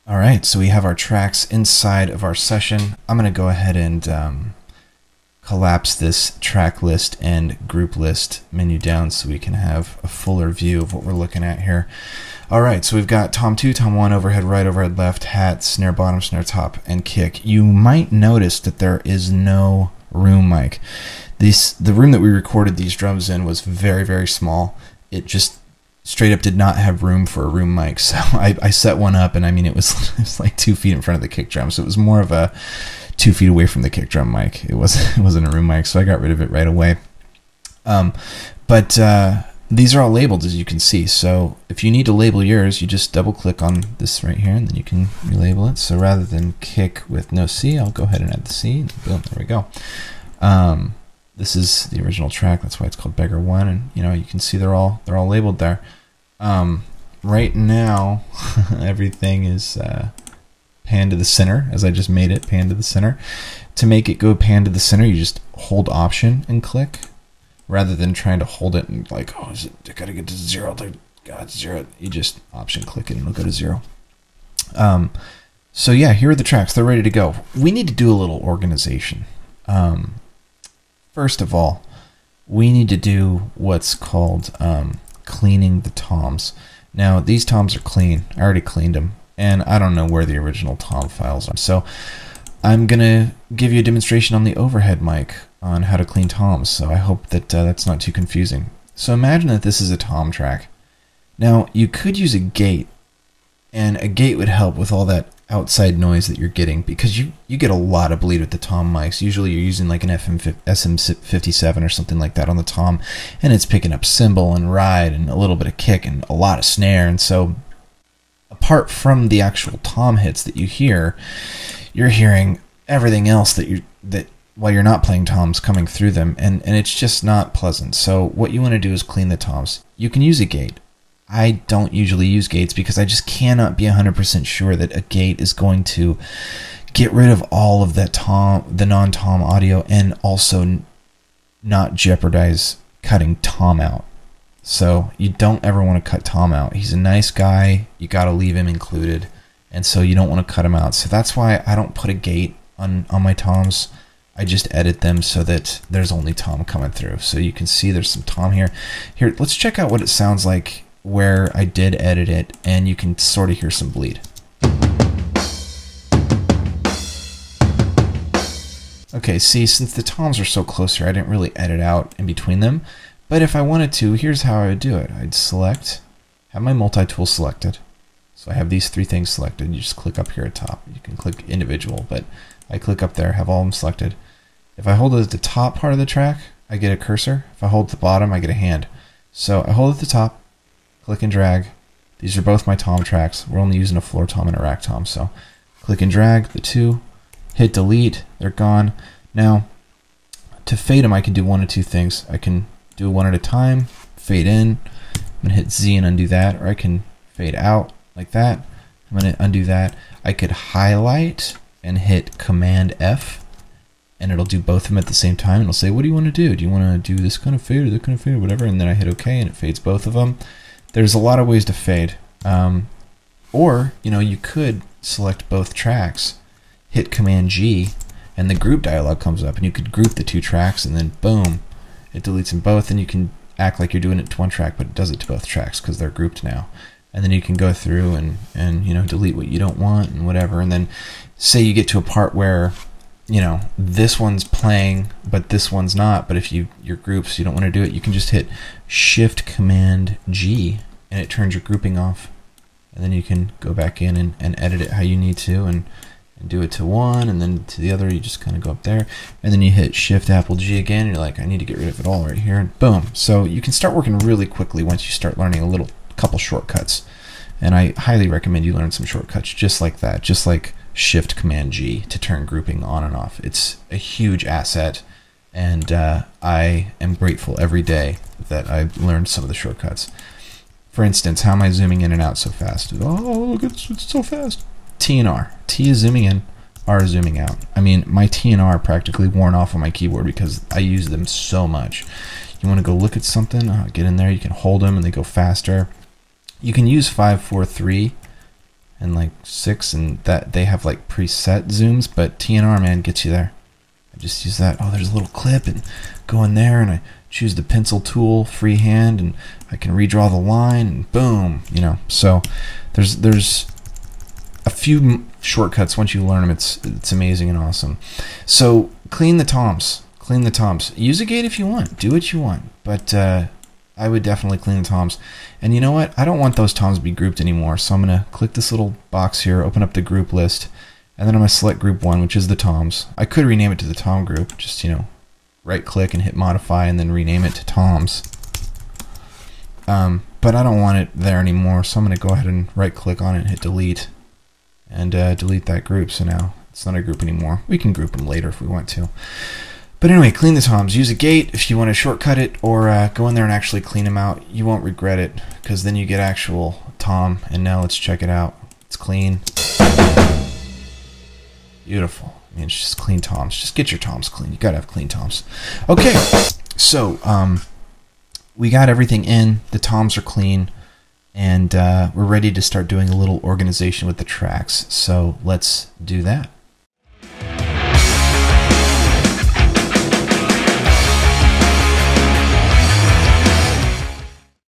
All right, so we have our tracks inside of our session. I'm going to go ahead and collapse this track list and group list menu down so we can have a fuller view of what we're looking at here. All right, so we've got tom 2, tom 1, overhead right, overhead left, hat, snare bottom, snare top, and kick. You might notice that there is no room mic. The room that we recorded these drums in was very, very small. It just straight up did not have room for a room mic, so I set one up, and I mean it was like 2 feet in front of the kick drum, so it was more of a 2 feet away from the kick drum mic. It wasn't a room mic, so I got rid of it right away. But these are all labeled, as you can see. So if you need to label yours, you just double click on this right here, and then you can relabel it. So rather than kick with no C, I'll go ahead and add the C. Boom, there we go. This is the original track. That's why it's called Beggar 1, and you can see they're all labeled there. Right now, everything is pan to the center, as I just made it pan to the center. To make it go pan to the center, you just hold Option and click, rather than trying to hold it and like, oh, I gotta get to 0. God, 0. You just Option click it and it'll go to 0. So yeah, here are the tracks. They're ready to go. We need to do a little organization. First of all, we need to do what's called cleaning the toms. Now, these toms are clean. I already cleaned them, and I don't know where the original tom files are. So I'm going to give you a demonstration on the overhead mic on how to clean toms, so I hope that that's not too confusing. So imagine that this is a tom track. Now, you could use a gate, and a gate would help with all that outside noise that you're getting, because you get a lot of bleed with the tom mics. Usually you're using like an SM57 or something like that on the tom, and it's picking up cymbal and ride and a little bit of kick and a lot of snare. And so apart from the actual tom hits that you hear, you're hearing everything else that while you're not playing toms coming through them, and it's just not pleasant. So what you want to do is clean the toms. You can use a gate. I don't usually use gates because I just cannot be 100% sure that a gate is going to get rid of all of that the non-tom audio, and also not jeopardize cutting Tom out. So you don't ever want to cut Tom out. He's a nice guy. You got to leave him included, and so you don't want to cut him out. So that's why I don't put a gate on my toms. I just edit them so that there's only tom coming through. So you can see there's some tom here. Here, let's check out what it sounds like where I did edit it, and you can sort of hear some bleed. Okay, see, since the toms are so close here, I didn't really edit out in between them, but if I wanted to, here's how I would do it. I'd have my multi-tool selected. So I have these 3 things selected. You just click up here at top. You can click individual, but I click up there, have all of them selected. If I hold it at the top part of the track, I get a cursor. If I hold at the bottom, I get a hand. So I hold at the top, click and drag. These are both my tom tracks. We're only using a floor tom and a rack tom, so click and drag the 2, hit delete, they're gone. Now, to fade them, I can do one of 2 things. I can do one at a time, fade in, I'm gonna hit Z and undo that, or I can fade out like that. I'm gonna undo that. I could highlight and hit Command F, and it'll do both of them at the same time, and it'll say, what do you want to do? Do you want to do this kind of fade or that kind of fade or whatever? And then I hit OK, and it fades both of them. There's a lot of ways to fade. Or, you could select both tracks, hit Command G, and the group dialog comes up, and you could group the 2 tracks, and then boom, it deletes them both, and you can act like you're doing it to one track, but it does it to both tracks because they're grouped now. And then you can go through and delete what you don't want and whatever. And then say you get to a part where this one's playing but this one's not, but if your groups, you don't want to do it, you can just hit Shift Command G and it turns your grouping off, and then you can go back in and edit it how you need to, and do it to one, and then to the other. You just kind of go up there, and then you hit Shift Apple G again, and you're like, I need to get rid of it all right here, and boom. So you can start working really quickly once you start learning a couple shortcuts, and I highly recommend you learn some shortcuts just like that, just like Shift Command G to turn grouping on and off. It's a huge asset, and I am grateful every day that I've learned some of the shortcuts. For instance, how am I zooming in and out so fast? Oh, look, it's so fast. T and R. T is zooming in, R is zooming out. I mean, my T and R are practically worn off on my keyboard because I use them so much. You want to go look at something, get in there, you can hold them and they go faster. You can use 5, 4, 3 and like 6, and that they have like preset zooms, but TNR, man, gets you there. I just use that. Oh, there's a little clip, and go in there, and I choose the pencil tool freehand, and I can redraw the line, and boom, you know. So there's a few shortcuts. Once you learn them, it's amazing and awesome. So clean the toms. Clean the toms. Use a gate if you want. Do what you want, but I would definitely clean the toms. And you know what? I don't want those toms to be grouped anymore, so I'm going to click this little box here, open up the group list, and then I'm going to select group 1, which is the toms. I could rename it to the tom group, just, you know, right click and hit modify and then rename it to toms. But I don't want it there anymore, so I'm going to go ahead and right click on it and hit delete, and delete that group. So now it's not a group anymore. We can group them later if we want to. But anyway, clean the toms. Use a gate if you want to shortcut it, or go in there and actually clean them out. You won't regret it, because then you get actual tom. And now let's check it out. It's clean. Beautiful. I mean, it's just clean toms. Just get your toms clean. You gotta have clean toms. Okay, so we got everything in. The toms are clean, and we're ready to start doing a little organization with the tracks. So let's do that.